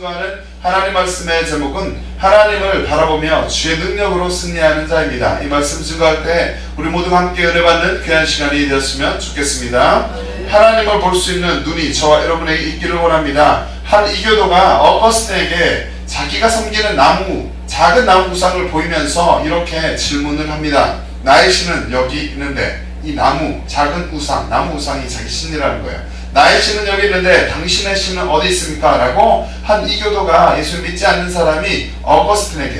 증거하는 하나님 말씀의 제목은 하나님을 바라보며 주의 능력으로 승리하는 자입니다. 이 말씀 증거할 때 우리 모두가 함께 은혜 받는 귀한 시간이 되었으면 좋겠습니다. 하나님을 볼 수 있는 눈이 저와 여러분에게 있기를 원합니다. 한 이교도가 어거스틴에게 자기가 섬기는 작은 나무 우상을 보이면서 이렇게 질문을 합니다. 나의 신은 여기 있는데, 이 작은 우상, 나무 우상이 자기 신이라는 거예요. 나의 신은 여기 있는데 당신의 신은 어디 있습니까? 라고 한 이교도가 예수 믿지 않는 사람이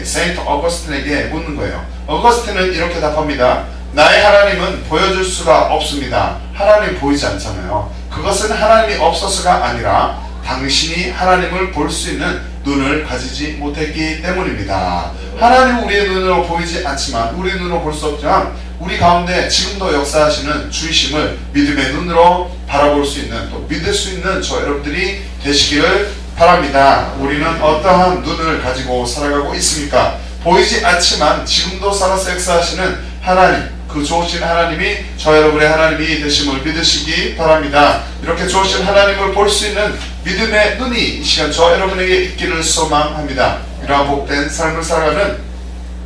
세인트 어거스틴에게 묻는 거예요. 어거스틴은 이렇게 답합니다. 나의 하나님은 보여줄 수가 없습니다. 하나님 보이지 않잖아요. 그것은 하나님이 없어서가 아니라 당신이 하나님을 볼 수 있는 눈을 가지지 못했기 때문입니다. 하나님은 우리의 눈으로 보이지 않지만, 우리의 눈으로 볼 수 없지만 우리 가운데 지금도 역사하시는 주이심을 믿음의 눈으로 바라볼 수 있는, 또 믿을 수 있는 저 여러분들이 되시기를 바랍니다. 우리는 어떠한 눈을 가지고 살아가고 있습니까? 보이지 않지만 지금도 살아서 역사하시는 하나님, 그 좋으신 하나님이 저 여러분의 하나님이 되심을 믿으시기 바랍니다. 이렇게 좋으신 하나님을 볼 수 있는 믿음의 눈이 이 시간 저 여러분에게 있기를 소망합니다. 이러한 복된 삶을 살아가는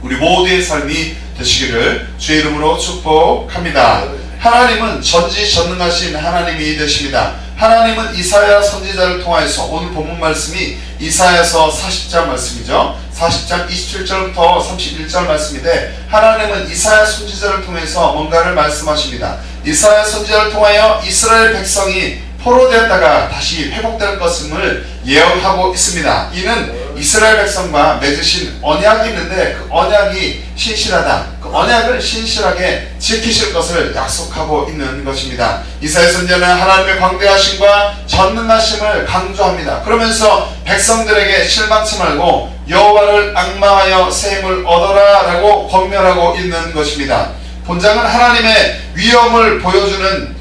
우리 모두의 삶이 되시기를 주의 이름으로 축복합니다. 하나님은 전지전능하신 하나님이 되십니다. 하나님은 이사야 선지자를 통하여서, 오늘 본문 말씀이 이사야서 40장 말씀이죠. 40장 27절부터 31절 말씀인데, 하나님은 이사야 선지자를 통해서 뭔가를 말씀하십니다. 이사야 선지자를 통하여 이스라엘 백성이 포로되었다가 다시 회복될 것임을 예언하고 있습니다. 이는 이스라엘 백성과 맺으신 언약이 있는데 그 언약이 신실하다, 그 언약을 신실하게 지키실 것을 약속하고 있는 것입니다. 이사야 선지자는 하나님의 광대하심과 전능하심을 강조합니다. 그러면서 백성들에게 실망치 말고 여호와를 앙망하여 새 힘을 얻어라 라고 권면하고 있는 것입니다. 본장은 하나님의 위엄을 보여주는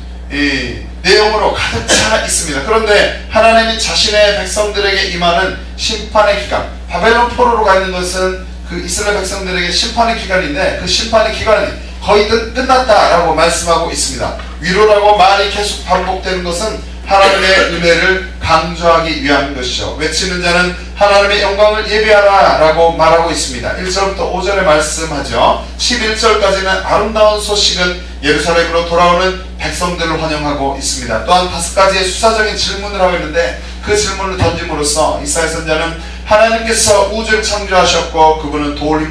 내용으로 가득 차 있습니다. 그런데 하나님이 자신의 백성들에게 임하는 심판의 기간, 바벨론 포로로 가 있는 것은 그 이스라엘 백성들에게 심판의 기간인데, 그 심판의 기간이 거의 끝났다라고 말씀하고 있습니다. 위로라고 말이 계속 반복되는 것은 하나님의 은혜를 강조하기 위한 것이죠. 외치는 자는 하나님의 영광을 예비하라 라고 말하고 있습니다. 1절부터 5절에 말씀하죠. 11절까지는 아름다운 소식은 예루살렘으로 돌아오는 백성들을 환영하고 있습니다. 또한 5가지의 수사적인 질문을 하고 있는데, 그 질문을 던짐으로써 이사야 선지자는 하나님께서 우주를 창조하셨고 그분은 도울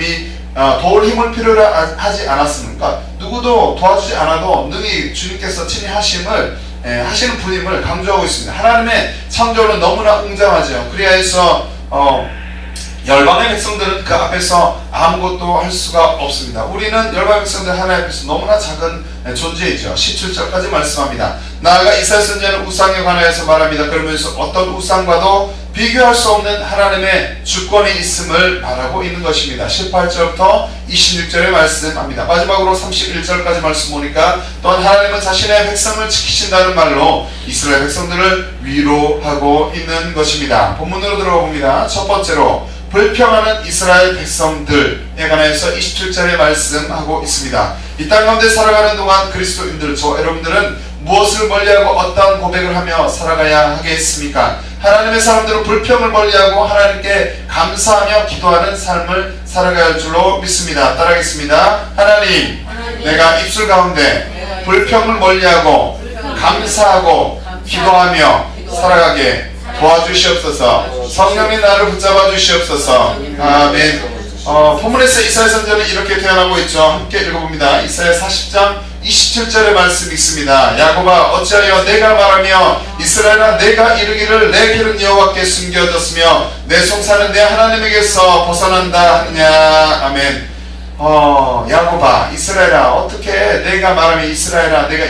힘을 필요로 하지 않았습니까? 누구도 도와주지 않아도 능히 주님께서 친히 하시는 분임을 강조하고 있습니다. 하나님의 창조는 너무나 웅장하죠. 그리하여서 열방의 백성들은 그 앞에서 아무것도 할 수가 없습니다. 우리는 열방의 백성들 하나님 앞에서 너무나 작은 존재이죠. 17절까지 말씀합니다. 나아가 이사야 선지자는 우상에 관하여서 말합니다. 그러면서 어떤 우상과도 비교할 수 없는 하나님의 주권이 있음을 말하고 있는 것입니다. 18절부터 26절에 말씀합니다. 마지막으로 31절까지 말씀 보니까, 또한 하나님은 자신의 백성을 지키신다는 말로 이스라엘 백성들을 위로하고 있는 것입니다. 본문으로 들어가 봅니다. 첫 번째로 불평하는 이스라엘 백성들에 관해서 27절에 말씀하고 있습니다. 이 땅 가운데 살아가는 동안 그리스도인들, 저 여러분들은 무엇을 멀리하고 어떠한 고백을 하며 살아가야 하겠습니까? 하나님의 사람들은 불평을 멀리하고 하나님께 감사하며 기도하는 삶을 살아가야 할 줄로 믿습니다. 따라하겠습니다. 하나님, 내가 입술 가운데 불평을 멀리하고 감사하고 기도하며 살아가게 도와주시옵소서. 성령이 나를 붙잡아 주시옵소서. 아멘. 본문에서 이사야 선지자는 이렇게 태어나고 있죠. 함께 읽어봅니다. 이사야 40장 27절의 말씀이 있습니다. 야곱아, 어찌하여 내가 말하며 이스라엘아 내가 이르기를 내 길은 여호와께 숨겨졌으며 내 송사는 내 하나님에게서 벗어난다 하느냐. 아멘. 야곱아, 이스라엘아, 어떻게 내가 말하며 이스라엘아 내가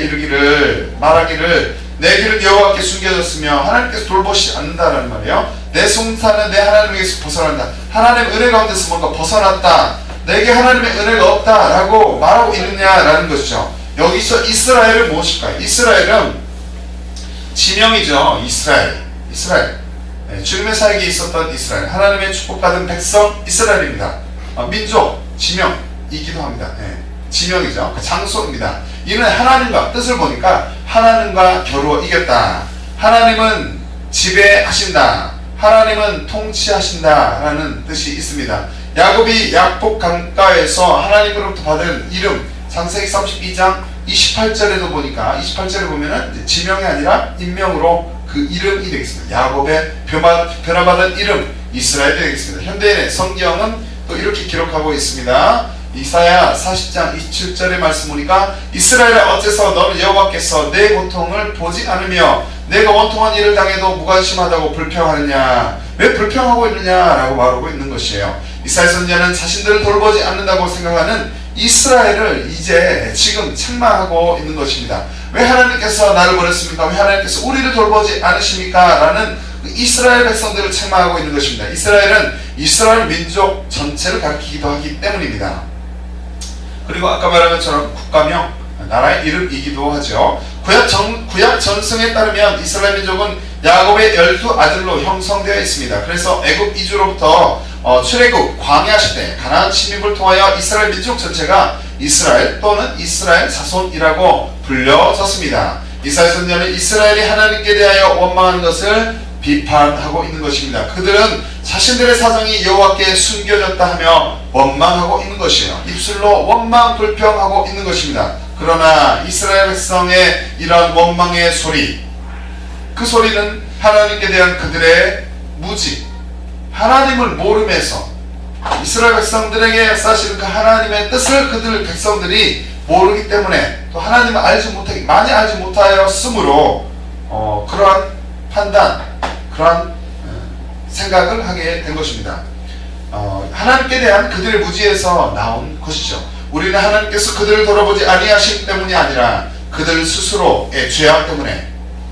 말하기를 내 길은 여호와께 숨겨졌으며 하나님께서 돌보시지 않는다라는 말이에요. 내 송사는 내 하나님에게서 벗어난다. 하나님의 은혜 가운데서 뭔가 벗어났다, 내게 하나님의 은혜가 없다라고 말하고 있느냐라는 것이죠. 여기서 이스라엘은 무엇일까요? 이스라엘은 지명이죠. 이스라엘. 주님의 사역에 있었던 이스라엘, 하나님의 축복받은 백성 이스라엘입니다. 민족, 지명이기도 합니다. 지명이죠. 그 장소입니다. 이는 하나님과, 뜻을 보니까 하나님과 겨루어 이겼다, 하나님은 지배하신다, 하나님은 통치하신다라는 뜻이 있습니다. 야곱이 약복 강가에서 하나님으로부터 받은 이름, 창세기 32장 28절에도 보니까 28절에 보면은 이제 지명이 아니라 인명으로 그 이름이 되겠습니다. 야곱의 변화받은 이름 이스라엘이 되겠습니다. 현대인의 성경은 또 이렇게 기록하고 있습니다. 이사야 40장 27절의 말씀 보니까 이스라엘아 어째서 너는 여호와께서 내 고통을 보지 않으며 내가 원통한 일을 당해도 무관심하다고 불평하느냐, 왜 불평하고 있느냐라고 말하고 있는 것이에요. 이사야 선지자는 자신들을 돌보지 않는다고 생각하는 이스라엘을 이제 지금 책망하고 있는 것입니다. 왜 하나님께서 나를 버렸습니까? 왜 하나님께서 우리를 돌보지 않으십니까? 라는 이스라엘 백성들을 책망하고 있는 것입니다. 이스라엘은 이스라엘 민족 전체를 가리키기도 하기 때문입니다. 그리고 아까 말한 것처럼 국가명, 나라의 이름이기도 하죠. 구약 전승에 따르면 이스라엘 민족은 야곱의 12아들로 형성되어 있습니다. 그래서 애굽 이주로부터 출애굽 광야 시대 가나안 침입을 통하여 이스라엘 민족 전체가 이스라엘 또는 이스라엘 자손이라고 불려졌습니다. 이사야 선지자는 이스라엘이 하나님께 대하여 원망하는 것을 비판하고 있는 것입니다. 그들은 자신들의 사정이 여호와께 숨겨졌다 하며 원망하고 있는 것이에요. 입술로 원망 불평하고 있는 것입니다. 그러나 이스라엘 백성의 이러한 원망의 소리, 그 소리는 하나님께 대한 그들의 무지, 하나님을 모름에서 이스라엘 백성들에게 사실 그 하나님의 뜻을 그들 백성들이 모르기 때문에 또 하나님을 많이 알지 못하였으므로 그러한 판단, 그러한 생각을 하게 된 것입니다. 하나님께 대한 그들의 무지에서 나온 것이죠. 우리는 하나님께서 그들을 돌아보지 아니하심 때문이 아니라 그들 스스로의 죄악 때문에,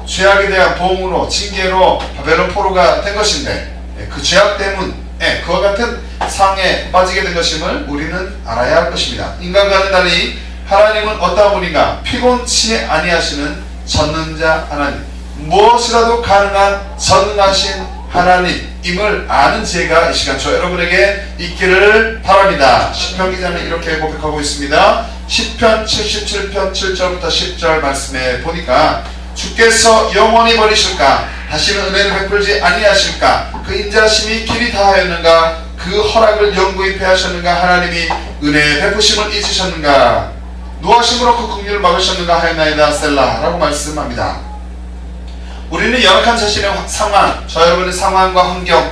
죄악에 대한 보응으로 징계로 바벨론 포로가 된 것인데, 그 죄악 때문에 그와 같은 상에 빠지게 된 것임을 우리는 알아야 할 것입니다. 인간과는 달리 하나님은 어떠한 분인가? 피곤치 아니하시는 전능자 하나님, 무엇이라도 가능한 전능하신 하나님임을 아는 지혜가 이 시간 저 여러분에게 있기를 바랍니다. 시편 기자는 이렇게 고백하고 있습니다. 시편 77편 7절부터 10절 말씀에 보니까 주께서 영원히 버리실까? 다시는 은혜를 베풀지 아니하실까? 그 인자심이 길이 다하였는가? 그 허락을 영구히 패하셨는가? 하나님이 은혜의 베푸심을 잊으셨는가? 노하심으로 그 긍휼을 막으셨는가 하였나이다 셀라 라고 말씀합니다. 우리는 연약한 자신의 상황, 저 여러분의 상황과 환경,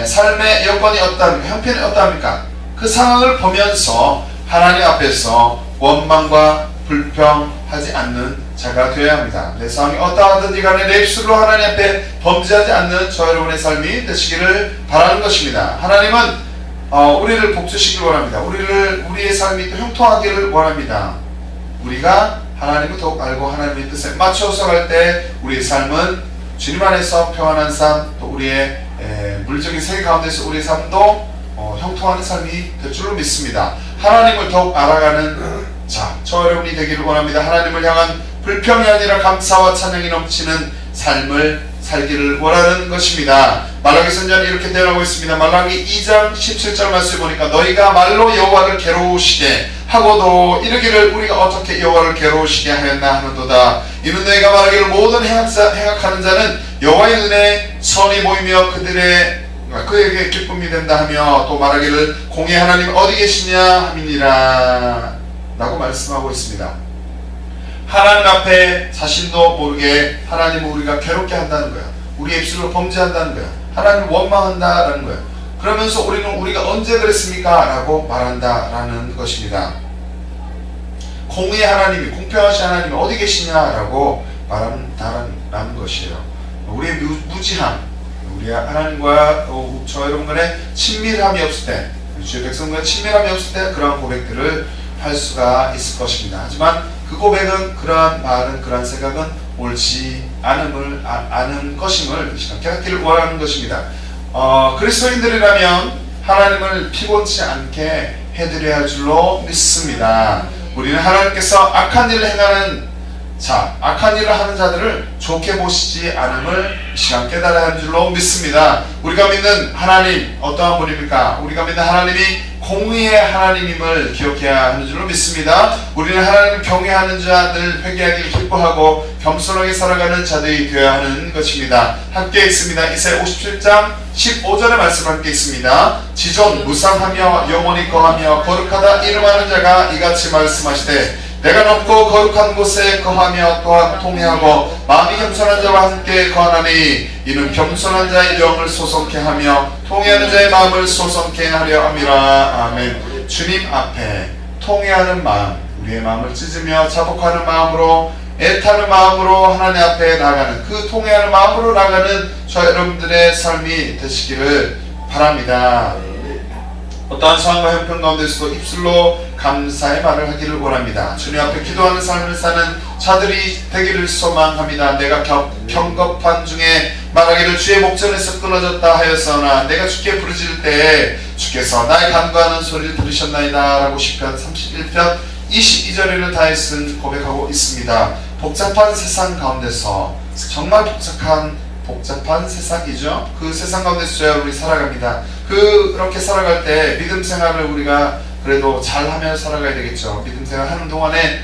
삶의 여건이 어떠합니까? 형편이 어떠합니까? 그 상황을 보면서 하나님 앞에서 원망과 불평하지 않는 자가 되어야 합니다. 내 상황이 어떠하든지 간에 내 입술로 하나님 앞에 범죄하지 않는 저 여러분의 삶이 되시기를 바라는 것입니다. 하나님은 우리를 복주시길 원합니다. 우리의 삶이 또 형통하기를 원합니다. 우리가 하나님을 더욱 알고 하나님의 뜻에 맞춰서 갈 때 우리의 삶은 주님 안에서 평안한 삶, 또 우리의 물질적인 세계 가운데서 우리의 삶도 형통하는 삶이 될 줄로 믿습니다. 하나님을 더욱 알아가는 자, 저 여러분이 되기를 원합니다. 하나님을 향한 불평이 아니라 감사와 찬양이 넘치는 삶을 살기를 원하는 것입니다. 말라기 선지자는 이렇게 대언하고 있습니다. 말라기 2장 17절 말씀을 보니까 너희가 말로 여호와를 괴로우시게 하고도 이르기를 우리가 어떻게 여호와를 괴로우시게 하였나 하는도다. 이는 너희가 말하기를 모든 행악하는 자는 여호와의 눈에 선이 보이며 그에게 기쁨이 된다 하며 또 말하기를 공의 하나님 어디 계시냐 함이니라 라고 말씀하고 있습니다. 하나님 앞에 자신도 모르게 하나님을 우리가 괴롭게 한다는 거예요. 우리의 입술로 범죄한다는 거예요. 하나님을 원망한다라는 거예요. 그러면서 우리는 우리가 언제 그랬습니까? 라고 말한다라는 것입니다. 공의 하나님이, 공평하신 하나님이 어디 계시냐라고 말한다라는 것이에요. 우리의 무지함, 우리 하나님과 저 여러분 간에 친밀함이 없을 때, 주의 백성과 친밀함이 없을 때 그러한 고백들을 할 수가 있을 것입니다. 하지만 그 고백은, 그러한 말은, 그러한 생각은 옳지 않은 것임을 깨닫기를 원하는 것입니다. 그리스도인들이라면 하나님을 피곤치 않게 해드려야 할 줄로 믿습니다. 우리는 하나님께서 악한 일을 행하는 자, 악한 일을 하는 자들을 좋게 보시지 않음을 이 시간 깨달아야 하는 줄로 믿습니다. 우리가 믿는 하나님 어떠한 분입니까? 우리가 믿는 하나님이 공의의 하나님임을 기억해야 하는 줄로 믿습니다. 우리는 하나님을 경외하는 자, 늘 회개하기를 기뻐하고 겸손하게 살아가는 자들이 되어야 하는 것입니다. 함께 읽습니다. 이사야 57장 15절의 말씀 함께 읽습니다. 지존 무상하며 영원히 거하며 거룩하다 이름하는 자가 이같이 말씀하시되 내가 높고 거룩한 곳에 거하며 또한 통회하고 마음이 겸손한 자와 함께 거하나니 이는 겸손한 자의 영을 소성케 하며 통회하는 자의 마음을 소성케 하려 함이라. 아멘. 주님 앞에 통회하는 마음, 우리의 마음을 찢으며 자복하는 마음으로 애타는 마음으로 하나님 앞에 나가는, 그 통회하는 마음으로 나가는 저 여러분들의 삶이 되시기를 바랍니다. 어떠한 상황과 형편 가운데서도 입술로 감사의 말을 하기를 원합니다. 주님 앞에 기도하는 삶을 사는 자들이 되기를 소망합니다. 내가 경겁한 중에 말하기를 주의 목전에서 끊어졌다 하였으나 내가 주께 부르짖을 때에 주께서 나의 간구하는 소리를 들으셨나이다 라고 시편 31편 22절에는 다윗은 고백하고 있습니다. 복잡한 세상 가운데서, 정말 복잡한 세상이죠. 그 세상 가운데서 우리 살아갑니다. 그렇게 살아갈 때 믿음 생활을 우리가 그래도 잘하며 살아가야 되겠죠. 믿음 생활 하는 동안에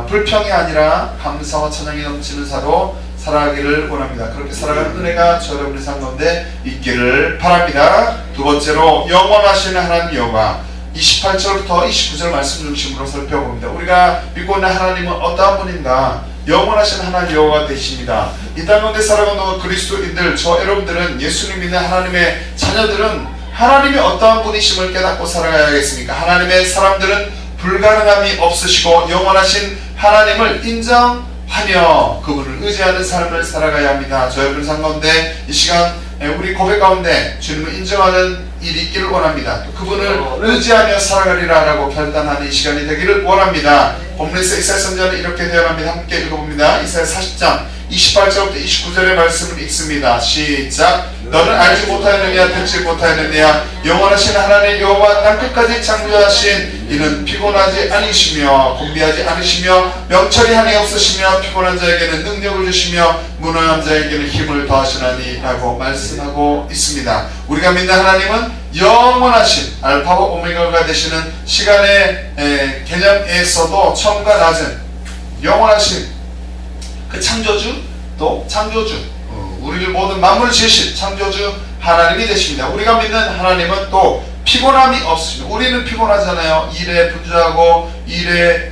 불평이 아니라 감사와 찬양이 넘치는 사로 살아가기를 원합니다. 그렇게 살아가는 은혜가 저 여러분의 삶 가운데 있기를 바랍니다. 두 번째로 영원하신 하나님 여호와, 28절부터 29절 말씀 중심으로 살펴봅니다. 우리가 믿고 있는 하나님은 어떠한 분인가? 영원하신 하나님 여호와 되십니다. 이 땅 가운데 살아가는 그리스도인들, 저 여러분들은, 예수님 믿는 하나님의 자녀들은 하나님이 어떠한 분이심을 깨닫고 살아가야겠습니까? 하나님의 사람들은 불가능함이 없으시고 영원하신 하나님을 인정하며 그분을 의지하는 삶을 살아가야 합니다. 저 여러분 삶 가운데 이 시간 우리 고백 가운데 주님을 인정하는 일이 있기를 원합니다. 또 그분을 의지하며 살아가리라 라고 결단하는 이 시간이 되기를 원합니다. 본문에서 이사야 선지자는 이렇게 대언합니다. 함께 읽어봅니다. 이사야 40장 28절부터 29절의 말씀을 읽습니다. 시작. 너는 알지 못하였느냐 듣지 못하였느냐 영원하신 하나님 여호와 땅끝까지 창조하신 이는 피곤하지 않으시며 공비하지 않으시며 명철이 한이 없으시며 피곤한 자에게는 능력을 주시며 무능한 자에게는 힘을 더하시나니 라고 말씀하고 있습니다. 우리가 믿는 하나님은 영원하신 알파와 오메가가 되시는 시간의 개념에서도 처음과 낮은 영원하신 그 창조주, 또 창조주, 우리를 모든 만물을 지으신 창조주 하나님이 되십니다. 우리가 믿는 하나님은 또 피곤함이 없으십니다. 우리는 피곤하잖아요. 일에 분주하고 일에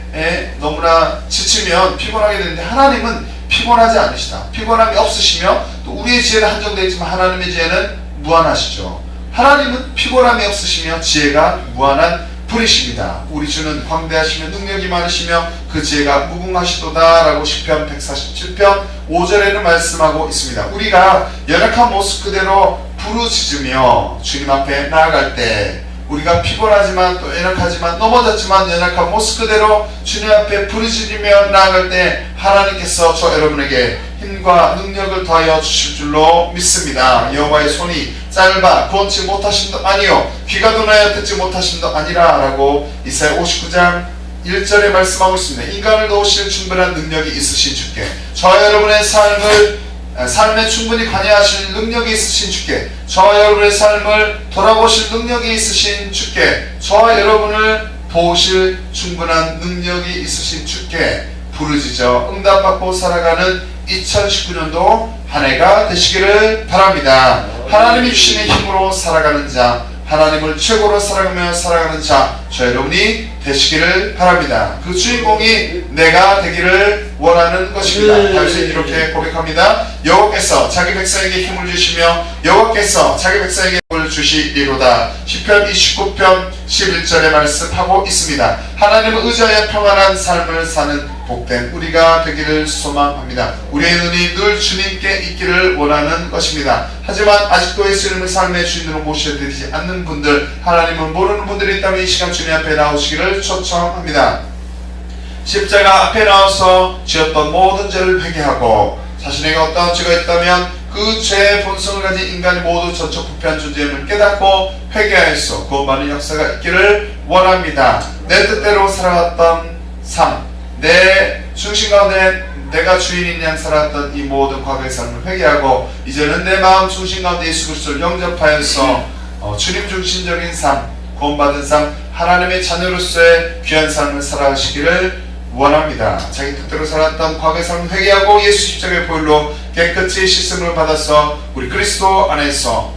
너무나 지치면 피곤하게 되는데 하나님은 피곤하지 않으시다. 피곤함이 없으시며 또 우리의 지혜는 한정되어 있지만 하나님의 지혜는 무한하시죠. 하나님은 피곤함이 없으시며 지혜가 무한한 분이십니다. 우리 주는 광대하시며 능력이 많으시며 그 지혜가 무궁하시도다 라고 시편 147편 5절에는 말씀하고 있습니다. 우리가 연약한 모습 그대로 부르짖으며 주님 앞에 나아갈 때 우리가 피곤하지만 또 연약하지만 넘어졌지만 연약한 모습 그대로 주님 앞에 부르짖으며 나아갈 때 하나님께서 저 여러분에게 힘과 능력을 더하여 주실 줄로 믿습니다. 여호와의 손이 짧아 구원치 못하심도 아니요 귀가 둔하여 듣지 못하심도 아니라 라고 이사야 59장 1절에 말씀하고 있습니다. 인간을 도우실 충분한 능력이 있으신 주께, 저와 여러분의 삶에 충분히 관여하실 능력이 있으신 주께, 저와 여러분의 삶을 돌아보실 능력이 있으신 주께, 저와 여러분을 도우실 충분한 능력이 있으신 주께 부르짖어 응답받고 살아가는 2019년도 한 해가 되시기를 바랍니다. 하나님이 주시는 힘으로 살아가는 자, 하나님을 최고로 사랑하며 살아가는 자, 저 여러분이 되시기를 바랍니다. 그 주인공이 내가 되기를 원하는 것입니다. 다윗은 이렇게 고백합니다. 여호와께서 자기 백성에게 힘을 주시며 여호와께서 자기 백성에게 힘을 주시리로다. 시편 29편 11절에 말씀하고 있습니다. 하나님을 의지하여 평안한 삶을 사는 복된 우리가 되기를 소망합니다. 우리의 눈이 늘 주님께 있기를 원하는 것입니다. 하지만 아직도 예수님을 삶의 주인으로 모셔드리지 않는 분들, 하나님을 모르는 분들이 있다면 이 시간 주님 앞에 나오시기를 초청합니다. 십자가 앞에 나와서 지었던 모든 죄를 회개하고 자신에게 어떠한 죄가 있다면 그 죄의 본성을 가진 인간이 모두 전적 부패한 존재임을 깨닫고 회개하여서 구원받는 역사가 있기를 원합니다. 내 뜻대로 살아갔던 삶, 내 중심 가운데 내가 주인인 양 살았던 이 모든 과거의 삶을 회개하고 이제는 내 마음 중심 가운데 예수 그리스도를 영접하여서 주님 중심적인 삶, 구원받은 삶, 하나님의 자녀로서의 귀한 삶을 살아가시기를 원합니다. 자기 뜻대로 살았던 과거의 삶을 회개하고 예수 십자가의 보혈로 깨끗이 씻음을 받아서 우리 그리스도 안에서,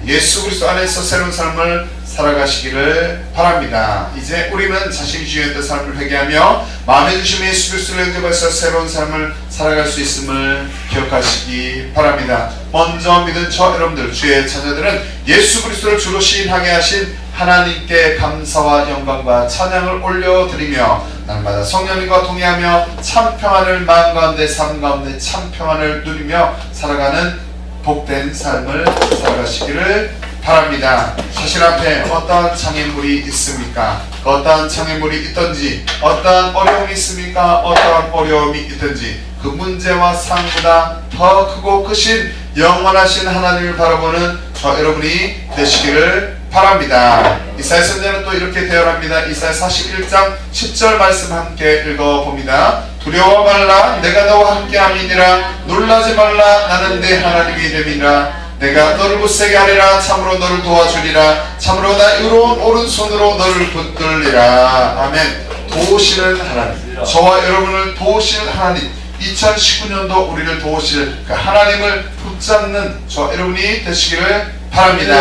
예수 그리스도 안에서 새로운 삶을 살아가시기를 바랍니다. 이제 우리는 자신이 주인의 삶을 회개하며 마음에 주신 예수 그리스도를 영접해서 새로운 삶을 살아갈 수 있음을 기억하시기 바랍니다. 먼저 믿은 저 여러분들, 주의 자녀들은 예수 그리스도를 주로 시인하게 하신 하나님께 감사와 영광과 찬양을 올려드리며 날마다 성령님과 동의하며 참 평안을 마음 가운데 삶 가운데 참 평안을 누리며 살아가는 복된 삶을 살아가시기를 바랍니다. 자신 앞에 어떠한 장애물이 있습니까? 어떠한 장애물이 있든지, 어떠한 어려움이 있습니까? 어떠한 어려움이 있든지 그 문제와 상보다 더 크고 크신 영원하신 하나님을 바라보는 저 여러분이 되시기를 바랍니다. 이사야 선지자는 또 이렇게 대언합니다. 이사야 41장 10절 말씀 함께 읽어봅니다. 두려워 말라, 내가 너와 함께함이니라. 놀라지 말라, 나는 내 하나님이 됨이니라. 내가 너를 굳세게 하리라. 참으로 너를 도와주리라. 참으로 나 의로운 오른손으로 너를 붙들리라. 아멘. 도우시는 하나님, 저와 여러분을 도우시는 하나님, 2019년도 우리를 도우실 그 하나님을 붙잡는 저 여러분이 되시기를 바랍니다.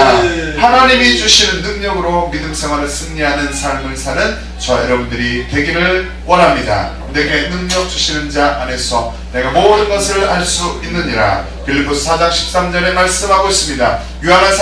하나님이 주시는 능력으로 믿음 생활을 승리하는 삶을 사는 저 여러분들이 되기를 원합니다. 내게 능력 주시는 자 안에서 내가 모든 것을 할 수 있느니라. 빌립보서 4장 13절에 말씀하고 있습니다. 유한한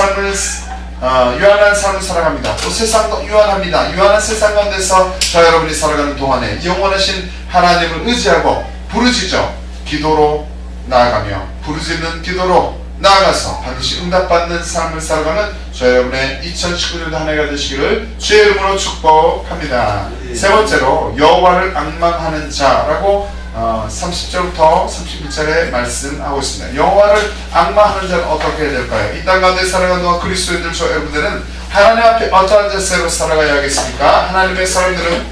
삶을 살아갑니다. 또 세상도 유한합니다. 유한한 세상 가운데서 저 여러분이 살아가는 동안에 영원하신 하나님을 의지하고 부르짖어 기도로 나아가며 부르짖는 기도로 나아가서 반드시 응답받는 삶을 살아가는 저 여러분의 2019년도 한 해가 되시기를 주의 이름으로 축복합니다. 세 번째로 여호와를 앙망하는 자라고 30절부터 31절에 말씀하고 있습니다. 여호와를 앙망하는 자는 어떻게 해야 될까요? 이 땅 가운데 살아가는 동안 그리스도인들 저 여러분들은 하나님 앞에 어떠한 자세로 살아가야 하겠습니까? 하나님의 사람들은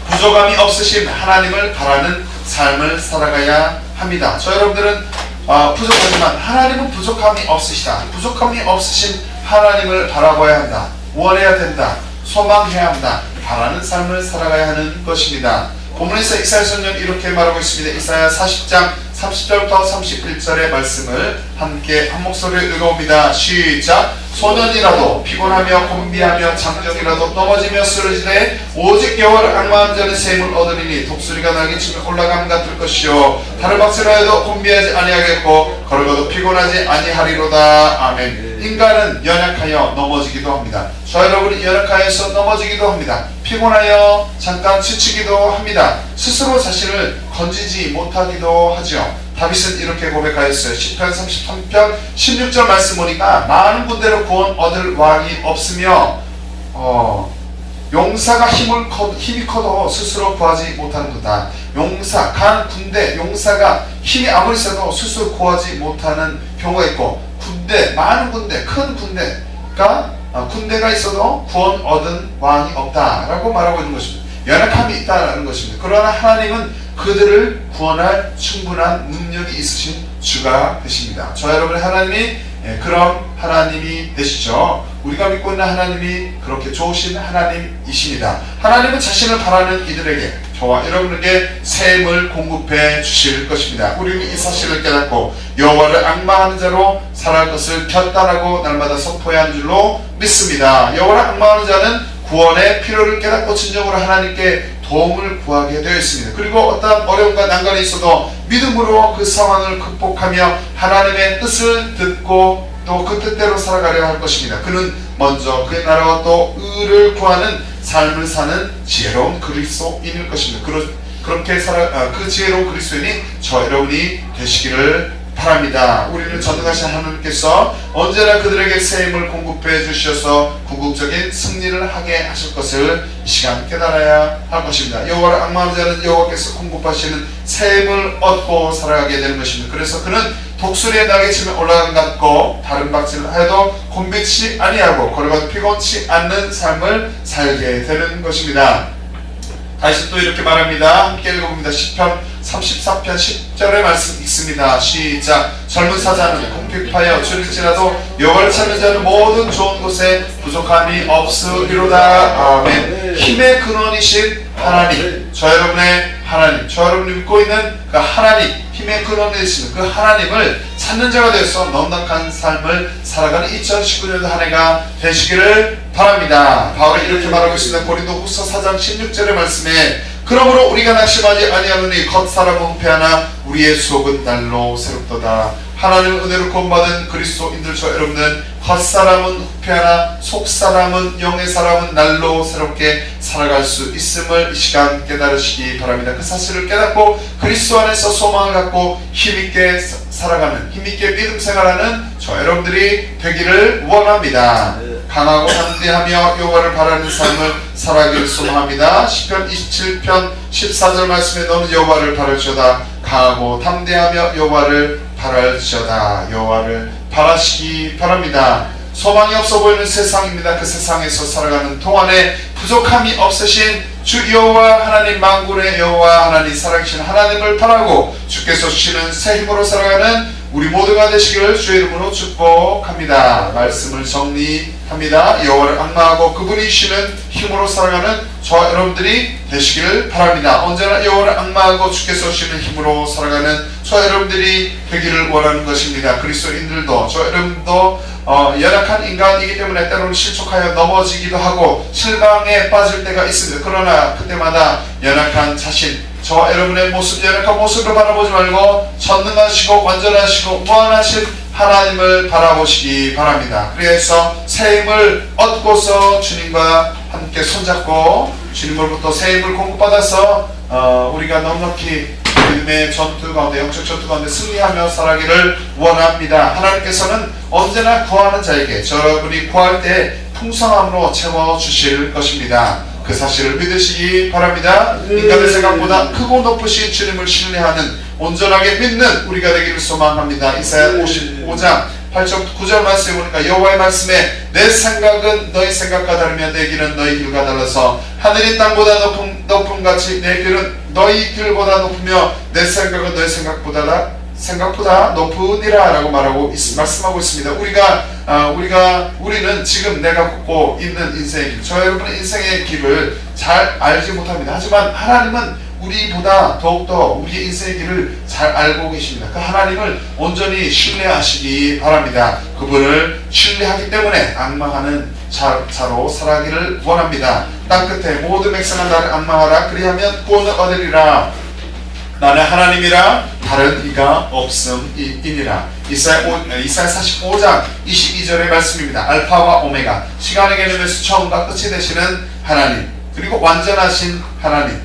부족함이 없으신 하나님을 바라는 삶을 살아가야 합니다. 저 여러분들은 부족하지만 하나님은 부족함이 없으시다. 부족함이 없으신 하나님을 바라봐야 한다. 원해야 된다. 소망해야 한다. 바라는 삶을 살아가야 하는 것입니다. 본문에서 이사야 선지자는 이렇게 말하고 있습니다. 이사야 40장 30절부터 31절의 말씀을 함께 한 목소리로 읽어봅니다. 시작. 소년이라도 피곤하며 곤비하며 장정이라도 넘어지며 쓰러지되 오직 여호와를 앙망하는 자는 샘을 얻으리니 독수리가 날개치며 올라감 같을 것이요 다르박스라 해도 곤비하지 아니하겠고 걸어가도 피곤하지 아니하리로다. 아멘. 인간은 연약하여 넘어지기도 합니다. 저 여러분이 연약하여서 넘어지기도 합니다. 피곤하여 잠깐 지치기도 합니다. 스스로 자신을 건지지 못하기도 하죠. 다윗은 이렇게 고백하였어요. 시편 33편 16절 말씀 보니까 많은 군대로 구원 얻을 왕이 없으며 용사가 힘이 커도 스스로 구하지 못하는도다. 간 군대 용사가 힘이 아무리 세도 스스로 구하지 못하는 경우가 있고 많은 군대, 큰 군대가 있어도 구원 얻은 왕이 없다라고 말하고 있는 것입니다. 연약함이 있다라는 것입니다. 그러나 하나님은 그들을 구원할 충분한 능력이 있으신 주가 되십니다. 저 여러분의 하나님이 그런 하나님이 되시죠. 우리가 믿고 있는 하나님이 그렇게 좋으신 하나님이십니다. 하나님은 자신을 바라는 이들에게, 저와 여러분에게 샘을 공급해 주실 것입니다. 우리는 이 사실을 깨닫고 여호와를 앙망하는 자로 살아갈 것을 결단하고 날마다 선포해야 하는 줄로 믿습니다. 여호와를 앙망하는 자는 구원의 필요를 깨닫고 진정으로 하나님께 도움을 구하게 되어 있습니다. 그리고 어떠한 어려움과 난관이 있어도 믿음으로 그 상황을 극복하며 하나님의 뜻을 듣고 또 그 뜻대로 살아가려 할 것입니다. 그는 먼저 그의 나라와 또 의를 구하는 삶을 사는 지혜로운 그리스도인일 것입니다. 그렇게 그 지혜로운 그리스도인이 저 여러분이 되시기를 바랍니다. 우리는 전능하신 하나님께서 언제나 그들에게 새 힘을 공급해 주셔서 궁극적인 승리를 하게 하실 것을 이 시간 깨달아야 할 것입니다. 여호와를 앙망하는 자는 여호와께서 공급하시는 새 힘을 얻고 살아가게 되는 것입니다. 그래서 그는 독수리의 날개치며 올라간 같고 다른 박질을 해도 곤비치 아니하고 걸어가도 피곤치 않는 삶을 살게 되는 것입니다. 다시 또 이렇게 말합니다. 함께 읽어봅니다. 시편 34편 10절의 말씀 읽습니다. 시작. 젊은 사자는 궁핍하여 줄일지라도 여호와를 찾는 자는 모든 좋은 곳에 부족함이 없으리로다. 아멘. 힘의 근원이신 하나님, 저 여러분의 하나님, 저 여러분이 믿고 있는 그 하나님, 힘의 근원이신 그 하나님을 찾는 자가 되어서 넉넉한 삶을 살아가는 2019년도 한 해가 되시기를 바랍니다. 바울이 이렇게 말하고 있습니다. 고린도후서 4장 16절의 말씀에 그러므로 우리가 낙심하지 아니하노니 겉사람은 후패하나 우리의 수업은 날로 새롭도다. 하나님 은혜로 구원받은 그리스도인들 저 여러분은 겉사람은 후패하나 속사람은 영의 사람은 날로 새롭게 살아갈 수 있음을 이 시간 깨달으시기 바랍니다. 그 사실을 깨닫고 그리스도 안에서 소망을 갖고 힘있게 살아가는, 힘있게 믿음 생활하는 저 여러분들이 되기를 원합니다. 강하고 담대하며 여호와를 바라는 삶을 살아가기를 소망합니다. 시편 27편 14절 말씀에 너는 여호와를 바랄지어다. 강하고 담대하며 여호와를 바랄지어다. 여호와를 바라시기 바랍니다. 소망이 없어 보이는 세상입니다. 그 세상에서 살아가는 동안에 부족함이 없으신 주 여호와 하나님, 만군의 여호와 하나님, 살아계신 하나님을 바라고 주께서 주시는 새 힘으로 살아가는 우리 모두가 되시기를 주의 이름으로 축복합니다. 말씀을 정리합니다. 여호와를 앙망하고 그분이 주시는 힘으로 살아가는 저와 여러분들이 되시기를 바랍니다. 언제나 여호와를 앙망하고 주께서 주시는 힘으로 살아가는 저와 여러분들이 되기를 원하는 것입니다. 그리스도인들도 저 여러분도 연약한 인간이기 때문에 때로는 실족하여 넘어지기도 하고 실망에 빠질 때가 있습니다. 그러나 그때마다 연약한 자신, 저 여러분의 모습, 연약한 모습을 바라보지 말고 전능하시고 완전하시고 무한하신 하나님을 바라보시기 바랍니다. 그래서 새 힘을 얻고서 주님과 함께 손잡고 주님으로부터 새 힘을 공급받아서 우리가 넉넉히 믿음의 전투 가운데, 영적 전투 가운데 승리하며 살아가기를 원합니다. 하나님께서는 언제나 구하는 자에게 여러분이 구할 때 풍성함으로 채워주실 것입니다. 그 사실을 믿으시기 바랍니다. 인간의 생각보다 크고 높으신 주님을 신뢰하는, 온전하게 믿는 우리가 되기를 소망합니다. 이사야 55장 8절 9절 말씀에 보니까 여호와의 말씀에 내 생각은 너희 생각과 다르며 내 길은 너희 길과 달라서 하늘이 땅보다 높음 같이 내 길은 너희 길보다 높으며 내 생각은 너희 생각보다 높으니라 라고 말씀하고 있습니다. 우리는 지금 내가 걷고 있는 인생의 길, 저 여러분의 인생의 길을 잘 알지 못합니다. 하지만 하나님은 우리보다 더욱더 우리의 인생의 길을 잘 알고 계십니다. 그 하나님을 온전히 신뢰하시기 바랍니다. 그분을 신뢰하기 때문에 앙망하는 자로 살아가기를 원합니다. 땅끝에 모든 백성은 나를 앙망하라. 그리하면 구원을 얻으리라. 나는 하나님이라 다른 이가 없음이니라. 이사야 45장 22절의 말씀입니다. 알파와 오메가, 시간의 개념에서 처음과 끝이 되시는 하나님, 그리고 완전하신 하나님,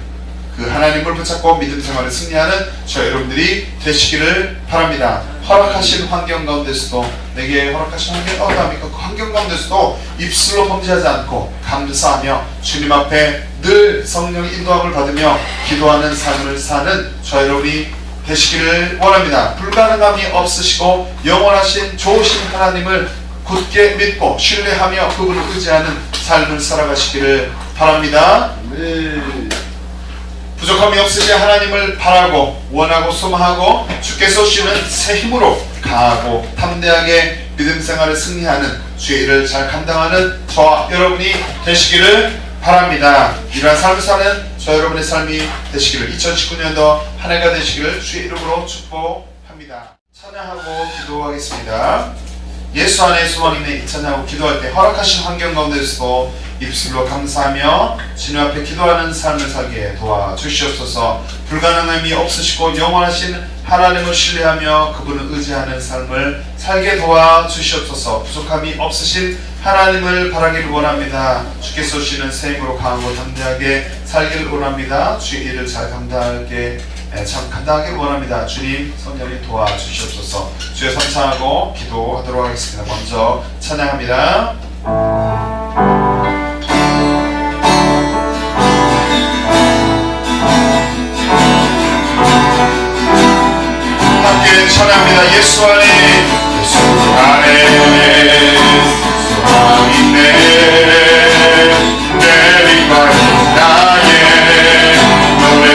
그 하나님을 붙잡고 믿음 생활을 승리하는 저 여러분들이 되시기를 바랍니다. 허락하신 환경 가운데서도, 내게 허락하신 환경이 어떠합니까? 그 환경 가운데서도 입술로 범죄하지 않고 감사하며 주님 앞에 늘 성령의 인도함을 받으며 기도하는 삶을 사는 저 여러분이 되시기를 원합니다. 불가능함이 없으시고 영원하신 좋으신 하나님을 굳게 믿고 신뢰하며 그분을 의지하는 삶을 살아가시기를 바랍니다. 부족함이 없으신 하나님을 바라고 원하고 소망하고 주께서 주시는 새 힘으로 강하고 담대하게 믿음 생활을 승리하는 주의 일을 잘 감당하는 저와 여러분이 되시기를 바랍니다. 이러한 삶을 사는 저 여러분의 삶이 되시기를, 2019년도 한 해가 되시기를 주의 이름으로 축복합니다. 찬양하고 기도하겠습니다. 예수 안에 소망이네. 찬양하고 기도할 때 허락하신 환경 가운데서도 입술로 감사하며 주님 앞에 기도하는 삶을 살게 도와주시옵소서. 불가능함이 없으시고 영원하신 하나님을 신뢰하며 그분을 의지하는 삶을 살게 도와주시옵소서. 부족함이 없으신 하나님을 바라기를 원합니다. 주께서 주시는 새 힘으로 강하고 담대하게 살기를 원합니다. 주의 일을 잘 감당하기를 원합니다. 주님 성령이 도와주시옵소서. 주의 감사하고 기도하도록 하겠습니다. 먼저 찬양합니다. 함께 찬양합니다. 예수 안에 소망이네. 내리가 나의 노래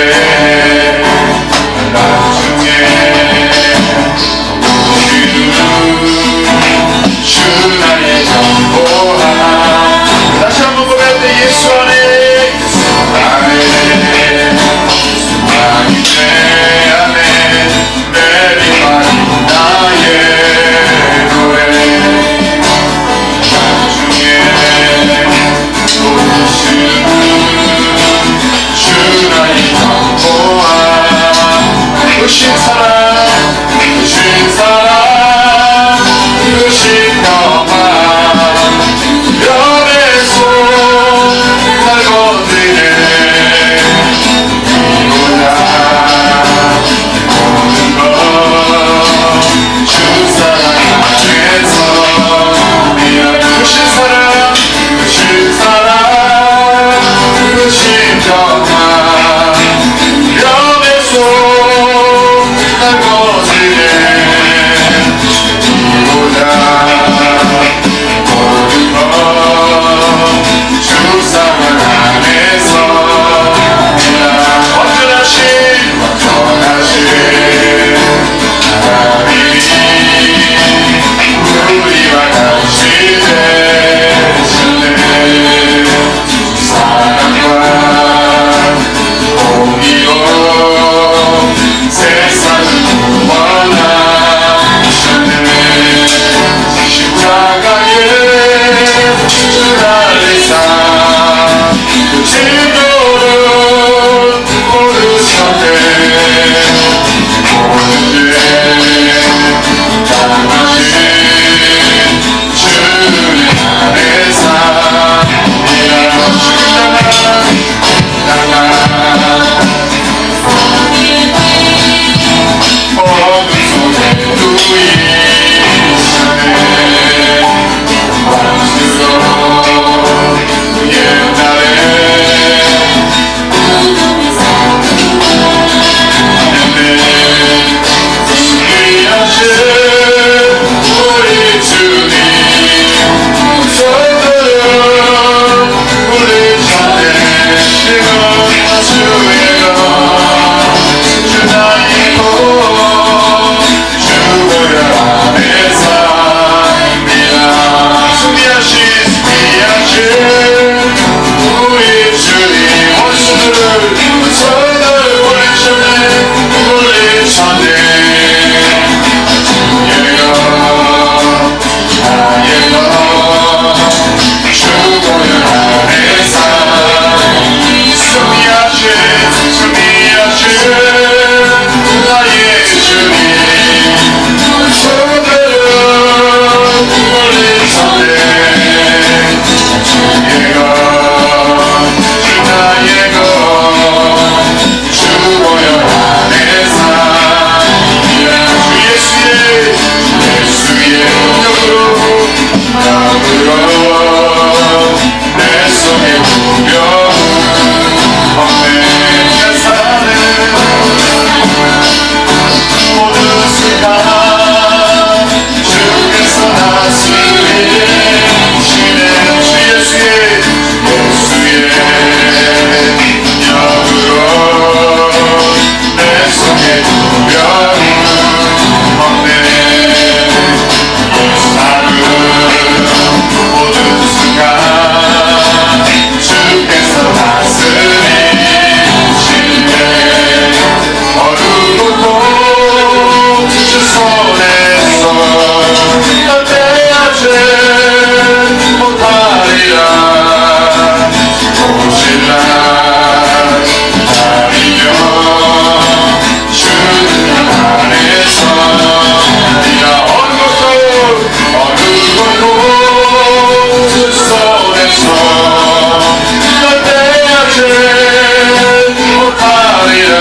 못하리라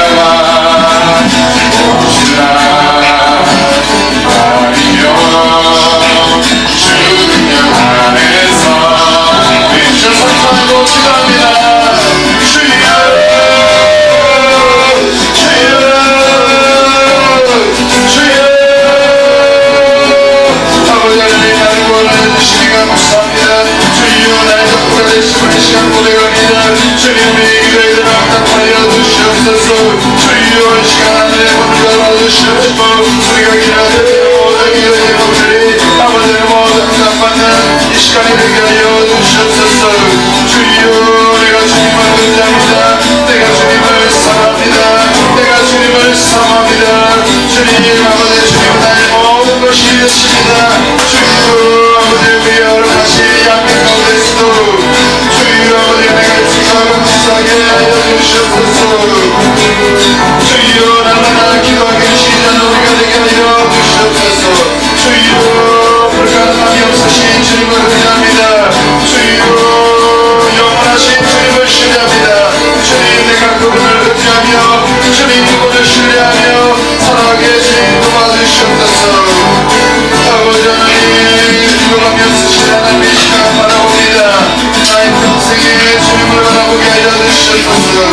오시라 기다리며 주 능력 안에서 미쳐 선포하고 기도합니다. 주여 주여 주여 아버지 하나님 나를 구원하여 주시니 감사합니다. 주여 나의 덕분에 되시는 시간 보내갑니다. 주님 우리 기도에 응답하여 주시옵소서. 주여 이 시간 안에 문을 열어주시옵시고 우리가 기도하는 모든 기도의 제목들이 아버지의 모든 응답받는 이 시간이 되게 하여 주시옵소서. 주여 내가 주님을 의지합니다. 내가 주님을 사랑합니다. 내가 주님을 사랑합니다. 주님 아버지 주님 나의 모든 것이 되십니다. 주여 아버지 우리 여러 가지 양면 가운데서도 주여 아버지 내가 주님을 감사하게 하여 주시옵소서. 주여 날마다 기도하기 시작하는 우리가 되게 하여 주시옵소서. 주여 불가능함이 없으신 주님을 의지합니다. 주여 영원하신 주님을 신뢰합니다. 주님 내가 그분을 의지하며 주님 그분을 신뢰하며 살아가게 주님 도와주시옵소서. 아버지 하나님 불가능함이 없으신 하나님의 시간 바라봅니다. 나의 평생에 주님을 바라보게 하여 주시옵소서.